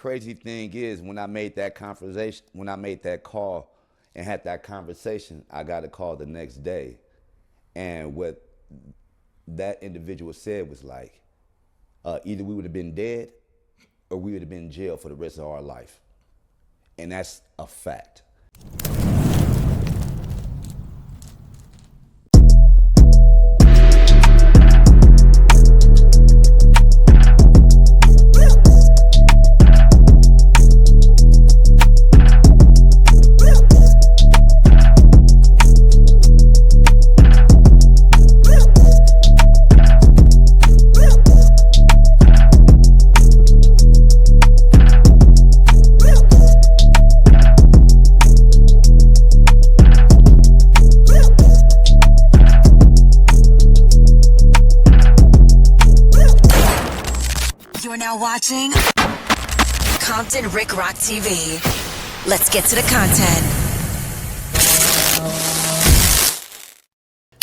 crazy thing is, when I made that conversation, when I made that call and had that conversation, I got a call the next day. And what that individual said was like, either we would have been dead or we would have been in jail for the rest of our life. And that's a fact. Watching Compton Rick Rock TV. Let's get to the content.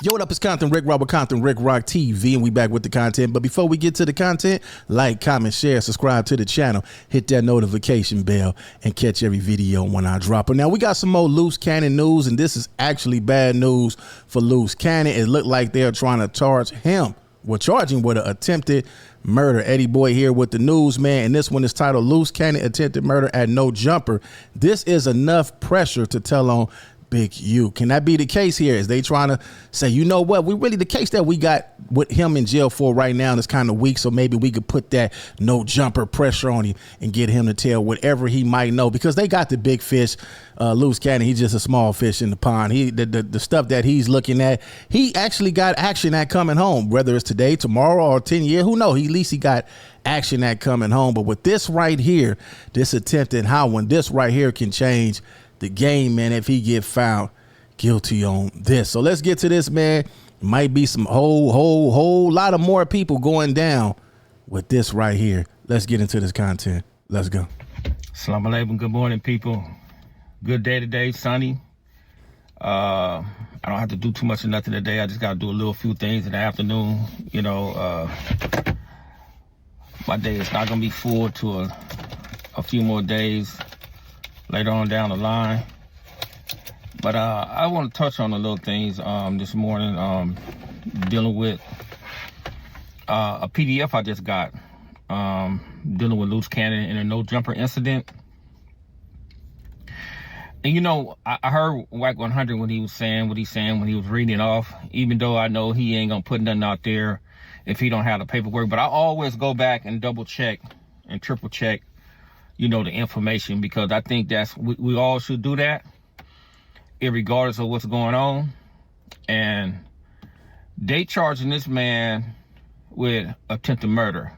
Yo, what up? It's Compton Rick Rock with Compton Rick Rock TV, and we back with the content. But before we get to the content, like, comment, share, subscribe to the channel, hit that notification bell, and catch every video when I drop it. Now, we got some more Loose Cannon news, and this is actually bad news for Loose Cannon. It looked like they're trying to charge him. We're charging with an attempted murder. Eddie Boy here with the news, man, and this one is titled Loose Cannon Attempted Murder at No Jumper. This is enough pressure to tell on Big U. Can that be the case here? Is they trying to say, you know what, we really, the case that we got with him in jail for right now is kind of weak, so maybe we could put that no jumper pressure on him and get him to tell whatever he might know, because they got the big fish. Loose Cannon, he's just a small fish in the pond. The stuff that he's looking at, he actually got action at coming home, whether it's today, tomorrow, or 10 years, who knows? At least he got action at coming home. But with this right here, this attempted when this right here can change the game, man, if he get found guilty on this. So let's get to this, man. Might be some whole lot of more people going down with this right here. Let's get into this content. Let's go. Assalamu alaikum. Good morning, people. Good day today, sunny. I don't have to do too much of nothing today. I just got to do a little few things in the afternoon. You know, my day is not going to be full to a few more days later on down the line. But I want to touch on a little things this morning, dealing with a PDF I just got, dealing with Loose Cannon in a no jumper incident. And you know, I heard WACK 100 when he was saying what he's saying when he was reading it off, even though I know he ain't gonna put nothing out there if he don't have the paperwork. But I always go back and double check and triple check, you know, the information, because I think that's, we all should do that, irregardless of what's going on. And they charging this man with attempted murder,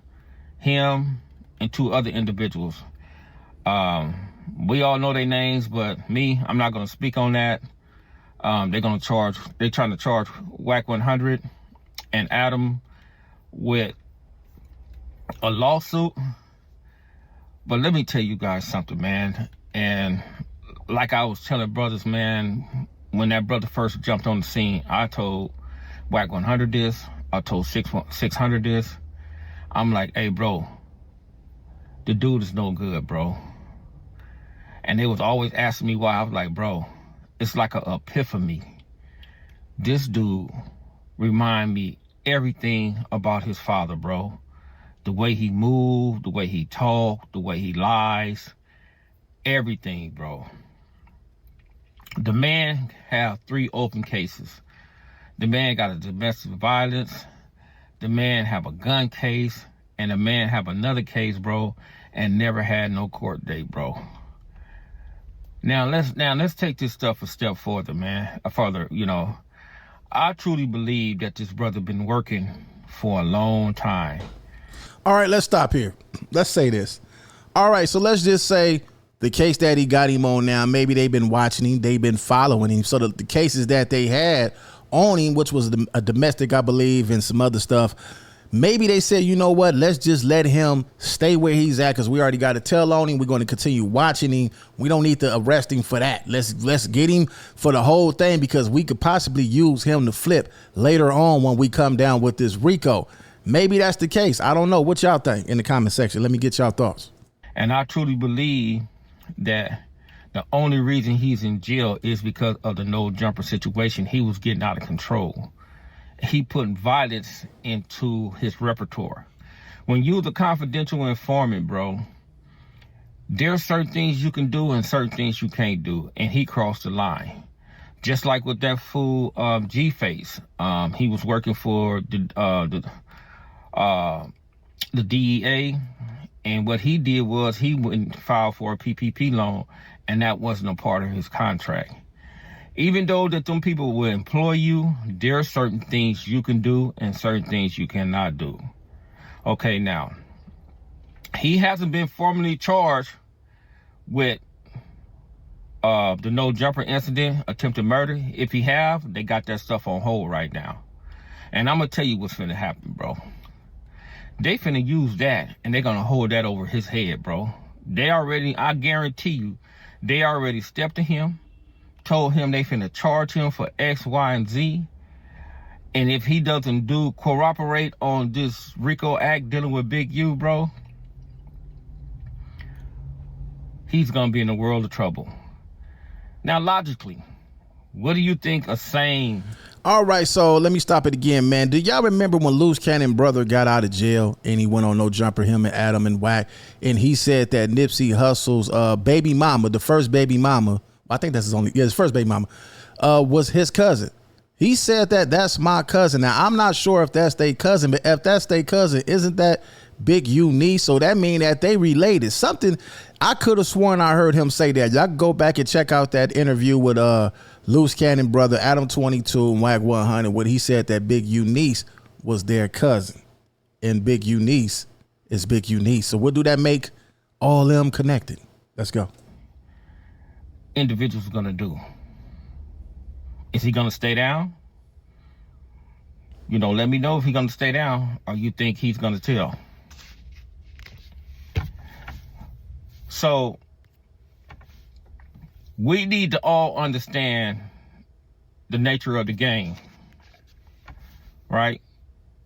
him and two other individuals. We all know their names, but I'm not going to speak on that. They're trying to charge WACK 100 and Adam with a lawsuit. But let me tell you guys something, man. And like I was telling brothers, man, when that brother first jumped on the scene, I told WACK 100 this, I told 600 this. I'm like, hey, bro, the dude is no good, bro. And they was always asking me why. I was like, bro, it's like an epiphany. This dude remind me everything about his father, bro. The way he moved, the way he talked, the way he lies, everything, bro. The man have 3 open cases. The man got a domestic violence. The man have a gun case, and the man have another case, bro, and never had no court date, bro. Now let's take this stuff a step further, man. Further, you know, I truly believe that this brother been working for a long time. All right, let's stop here. Let's say this. All right, so let's just say the case that he got him on now, maybe they've been watching him, they've been following him. So the cases that they had on him, which was a domestic, I believe, and some other stuff, maybe they said, you know what, let's just let him stay where he's at, because we already got a tell on him. We're going to continue watching him. We don't need to arrest him for that. Let's get him for the whole thing, because we could possibly use him to flip later on when we come down with this RICO. Maybe that's the case. I don't know. What y'all think in the comment section? Let me get y'all thoughts. And I truly believe that the only reason he's in jail is because of the no jumper situation. He was getting out of control. He put violence into his repertoire. When you're the confidential informant, bro, there are certain things you can do and certain things you can't do. And he crossed the line. Just like with that fool G-Face. He was working for the DEA. And what he did was he went and filed for a PPP loan. And that wasn't a part of his contract. Even though that them people will employ you, there are certain things you can do and certain things you cannot do. Okay, now, he hasn't been formally charged with the no jumper incident, attempted murder. If he have, they got that stuff on hold right now. And I'm gonna tell you what's finna happen, bro. They finna use that and they're gonna hold that over his head, bro. They already, I guarantee you, they already stepped to him, told him they finna charge him for X, Y, and Z. And if he doesn't cooperate on this RICO act dealing with Big U, bro, he's gonna be in a world of trouble. Now, logically, what do you think of saying? All right, so let me stop it again, man. Do y'all remember when Loose Cannon brother got out of jail and he went on No Jumper, him and Adam and WACK, and he said that Nipsey Hussle's baby mama, the first baby mama, I think that's his first baby mama, was his cousin. He said that that's my cousin. Now, I'm not sure if that's their cousin, but if that's their cousin, isn't that Big U niece? So that mean that they related. Something I could have sworn I heard him say that. Y'all can go back and check out that interview with Loose Cannon brother Adam 22 and WACK 100 when he said that Big U niece was their cousin, and Big U niece is Big U niece. So what do that make all them connected? Let's go. Individuals gonna do? Is he gonna stay down? You know, let me know if he's gonna stay down, or you think he's gonna tell. So we need to all understand the nature of the game, right?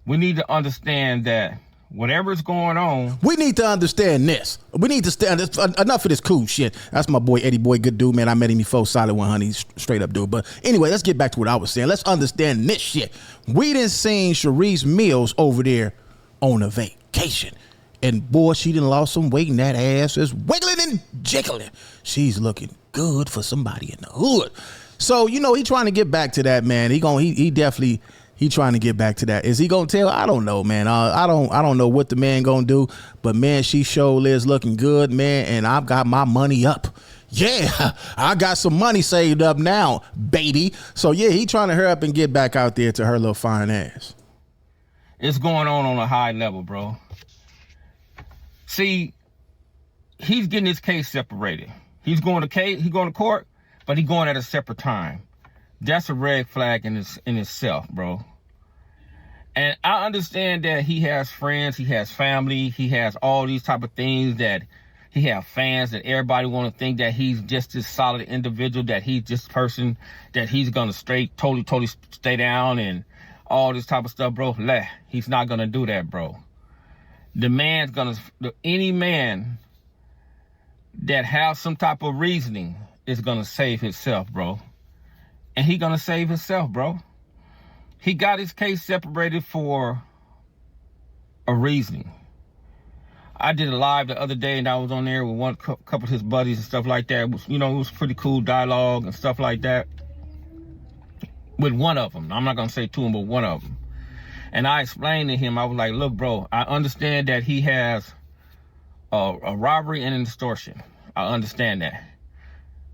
We need to understand that whatever's going on, we need to understand this. We need to stand. Enough of this cool shit. That's my boy Eddie Boy, good dude, man. I met him before, solid 100, he's straight up dude. But anyway, let's get back to what I was saying. Let's understand this shit. We done seen Sharice Mills over there on a vacation. And boy, she done lost some weight and that ass is wiggling and jiggling. She's looking good for somebody in the hood. So, you know, he trying to get back to that, man. He definitely trying to get back to that. Is he gonna tell? I don't know, man. I don't know what the man gonna do. But man, she sure is looking good, man. And I've got my money up. Yeah, I got some money saved up now, baby. So yeah, he trying to hurry up and get back out there to her little fine ass. It's going on a high level, bro. See, he's getting his case separated. He's going to court, but he's going at a separate time. That's a red flag in itself, bro. And I understand that he has friends, he has family, he has all these type of things, that he have fans, that everybody want to think that he's just this solid individual, that he's this person, that he's going to totally stay down and all this type of stuff, bro. He's not going to do that, bro. Any man that has some type of reasoning is going to save himself, bro. And he going to save himself, bro. He got his case separated for a reasoning. I did a live the other day and I was on there with one couple of his buddies and stuff like that. It was, you know, it was pretty cool dialogue and stuff like that. With one of them. I'm not going to say two of them, but one of them. And I explained to him, I was like, look, bro, I understand that he has a robbery and an extortion. I understand that.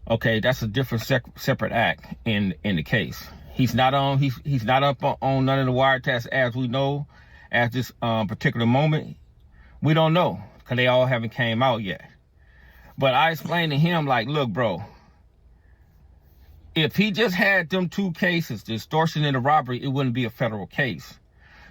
Okay, that's a different separate act in the case. He's not up on none of the wiretaps as we know at this particular moment. We don't know because they all haven't came out yet. But I explained to him, like, look, bro, if he just had them two cases, the extortion and the robbery, it wouldn't be a federal case.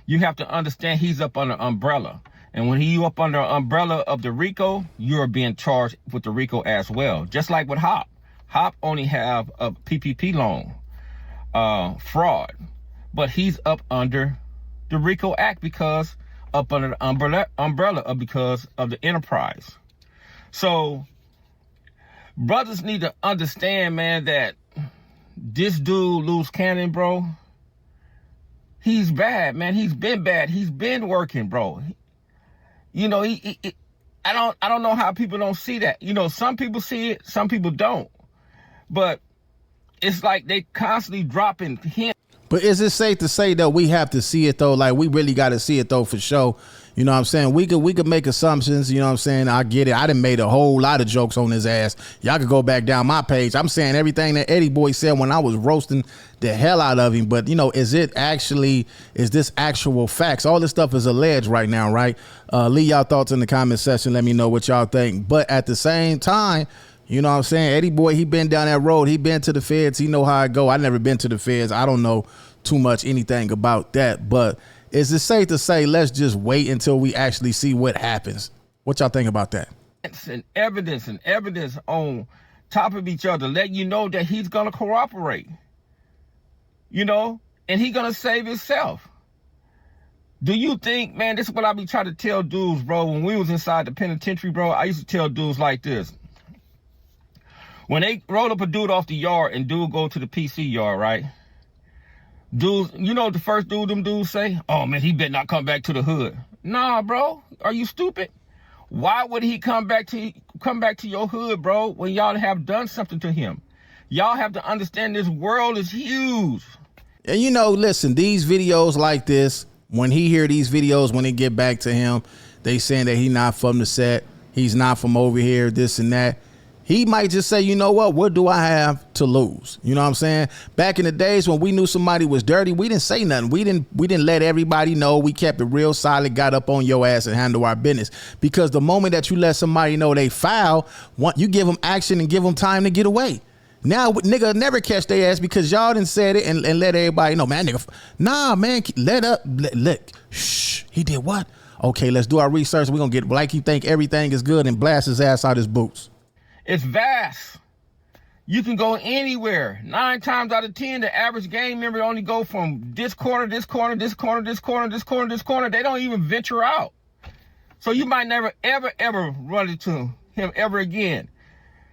You have to understand he's up under umbrella. And when you up under umbrella of the RICO, you're being charged with the RICO as well. Just like with Hop. Hop only have a PPP loan fraud. But he's up under the RICO Act because up under the umbrella of because of the enterprise. So brothers need to understand, man, that this dude, Loose Cannon, bro, he's bad, man. He's been bad. He's been working, bro. You know, I don't know how people don't see that. You know, some people see it, some people don't. But it's like they constantly dropping hints. But is it safe to say that we have to see it though? Like, we really got to see it though for sure. You know what I'm saying? We could make assumptions. You know what I'm saying? I get it. I done made a whole lot of jokes on his ass. Y'all could go back down my page. I'm saying everything that Eddie Boy said when I was roasting the hell out of him. But, you know, is this actual facts? All this stuff is alleged right now, right? Leave y'all thoughts in the comment section. Let me know what y'all think. But at the same time, you know what I'm saying? Eddie Boy, he been down that road. He been to the feds. He know how it go. I never been to the feds. I don't know too much anything about that. But is it safe to say let's just wait until we actually see what happens? What y'all think about that? And evidence on top of each other, let you know that he's going to cooperate. You know? And he's going to save himself. Do you think, man, this is what I be trying to tell dudes, bro. When we was inside the penitentiary, bro, I used to tell dudes like this. When they roll up a dude off the yard and dude go to the PC yard, right? Dudes, you know what the first dude them dudes say? Oh, man, he better not come back to the hood. Nah, bro. Are you stupid? Why would he come back to your hood, bro, when y'all have done something to him? Y'all have to understand this world is huge. And, you know, listen, these videos like this, when he hear these videos, when they get back to him, they saying that he not from the set. He's not from over here, this and that. He might just say, you know what do I have to lose? You know what I'm saying? Back in the days when we knew somebody was dirty, we didn't say nothing. We didn't let everybody know. We kept it real solid, got up on your ass and handle our business. Because the moment that you let somebody know they foul, you give them action and give them time to get away. Now, nigga never catch their ass because y'all done said it and let everybody know, man, nigga. Nah, man, let shh, he did what? Okay, let's do our research. We're going to get like he think everything is good and blast his ass out his boots. It's vast. You can go anywhere. 9 times out of 10, the average gang member only go from this corner, this corner, this corner, this corner, this corner, this corner. They don't even venture out. So you might never, ever, ever run into him ever again.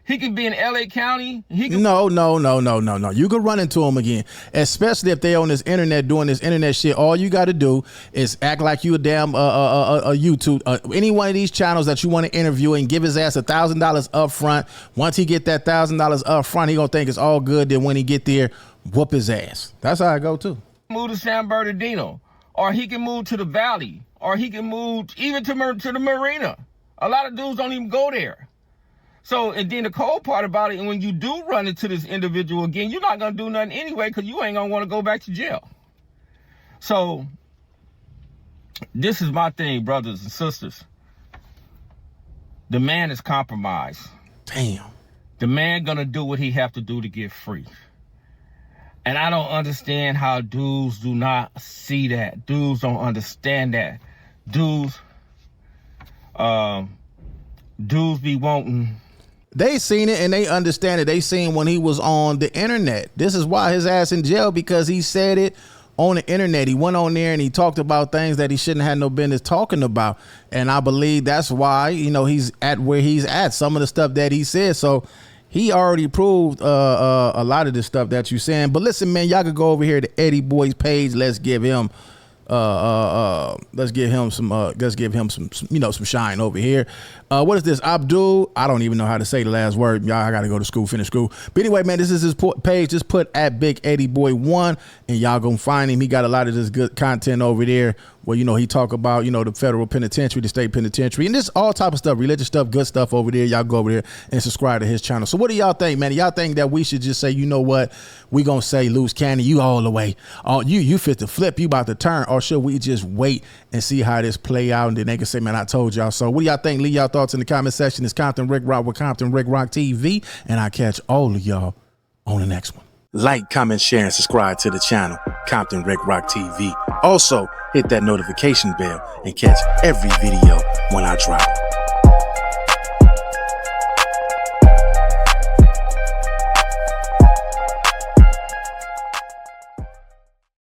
He can be in LA County. No. You can run into him again, especially if they on this internet doing this internet shit. All you got to do is act like you a damn a YouTube, any one of these channels that you want to interview and give his ass $1,000 up front. Once he get that $1,000 up front, he gonna think it's all good. Then when he get there, whoop his ass. That's how I go too. Move to San Bernardino, or he can move to the Valley, or he can move even to the Marina. A lot of dudes don't even go there. So, and then the cold part about it, and when you do run into this individual again, you're not going to do nothing anyway because you ain't going to want to go back to jail. So, this is my thing, brothers and sisters. The man is compromised. Damn. The man going to do what he have to do to get free. And I don't understand how dudes do not see that. Dudes don't understand that. Dudes be wanting... They seen it and they understand it. They seen when he was on the internet. This is why his ass in jail, because he said it on the internet. He went on there and he talked about things that he shouldn't have no business talking about. And I believe that's why, you know, he's at where he's at. Some of the stuff that he said. So he already proved a lot of this stuff that you saying. But listen, man, y'all could go over here to Eddie Boy's page. Let's give him some you know, some shine over here. What is this? Abdul? I don't even know how to say the last word. Y'all, I gotta go to school, finish school. But anyway, man, this is his page. Just put at Big Eddie Boy 1 and y'all gonna find him. He got a lot of this good content over there where, you know, he talk about, you know, the federal penitentiary, the state penitentiary, and this all type of stuff, religious stuff, good stuff over there. Y'all go over there and subscribe to his channel. So what do y'all think, man? Y'all think that we should just say, you know what? We gonna say Loose Cannon, you all the way. You fit to flip, you about to turn, or should we just wait and see how this play out and then they can say, man, I told y'all so. What do y'all think? Leave y'all thoughts in the comment section. It's Compton Rick Rock with Compton Rick Rock TV, and I catch all of y'all on the next one. Like, comment, share, and subscribe to the channel, Compton Rick Rock TV. Also, hit that notification bell and catch every video when I drop.